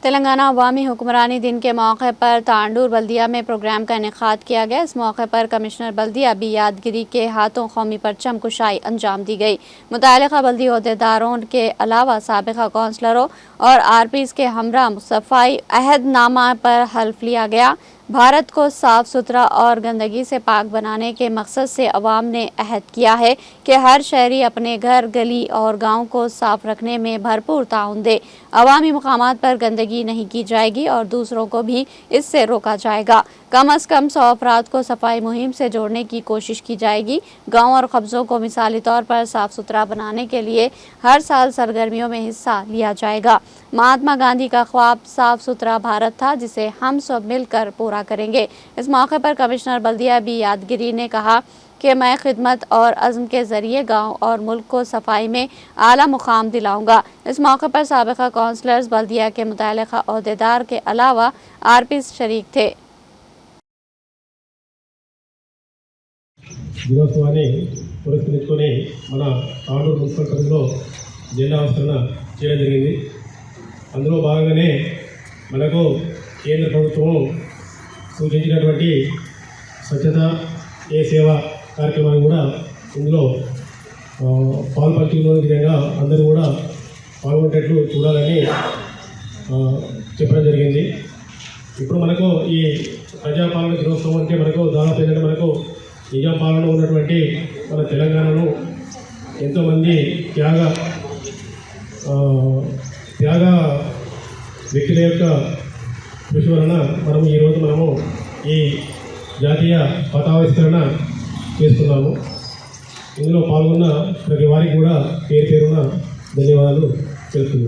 तेलंगाना अवामी हुक्मरानी दिन के मौके पर तांडूर बल्दिया में प्रोग्राम का इनेकाद किया गया। इस मौके पर कमिश्नर बल्दिया बी यादगिरी के हाथों कौमी परचम कुशाई अंजाम दी गई। मुतल्लिका बल्दी अहदेदारों के अलावा साबिका कौंसलरों और आरपीज के हमरा सफाई अहदनामा पर हल्फ लिया गया। भारत को साफ सुथरा और गंदगी से पाक बनाने के मकसद से अवाम ने अहद किया है कि हर शहरी अपने घर, गली और गांव को साफ रखने में भरपूर ताउन दे। अवामी मकामात पर गंदगी नहीं की जाएगी और दूसरों को भी इससे रोका जाएगा। कम अज़ कम 100 अफराद को सफाई मुहिम से जोड़ने की कोशिश की जाएगी। गाँव और कब्ज़ों को मिसाली तौर पर साफ सुथरा बनाने के लिए हर साल सरगर्मियों में हिस्सा लिया जाएगा। महात्मा गांधी का ख्वाब साफ सुथरा भारत था, जिसे हम सब मिलकर पूरा करेंगे। इस मौके पर कमिश्नर बल्दिया बी यादगिरी ने कहा कि मैं खिदमत और अज़्म के ज़रिए गाँव और मुल्क को सफाई में आला मुकाम दिलाऊंगा। इस मौके पर साबिका कौंसलर्स, बल्दिया के मुतल्लिका अहदेदार के अलावा आरपीज शरीक थे। దినోత్సవాన్ని పురస్కరించుకొని మన తాండూరు మున్సిపల్ పరిధిలో జెండా ఆవిష్కరణ చేయడం జరిగింది. అందులో భాగంగానే మనకు కేంద్ర ప్రభుత్వం సూచించినటువంటి స్వచ్ఛత ఏ సేవ కార్యక్రమాన్ని కూడా ఇందులో పాల్పంచుకునే విధంగా అందరూ కూడా పాల్గొనేటట్లు చూడాలని చెప్పడం జరిగింది. ఇప్పుడు మనకు ఈ ప్రజాపాలన దినోత్సవం అంటే మనకు దాదాపు ఏంటంటే మనకు నిజాం పాలన ఉన్నటువంటి మన తెలంగాణను ఎంతోమంది త్యాగ వ్యక్తుల యొక్క కృషి వలన మనము ఈ జాతీయ పతావిష్కరణ చేస్తున్నాము. ఇందులో పాల్గొన్న ప్రతి వారికి కూడా పేరున ధన్యవాదాలు తెలుపుతున్నాను.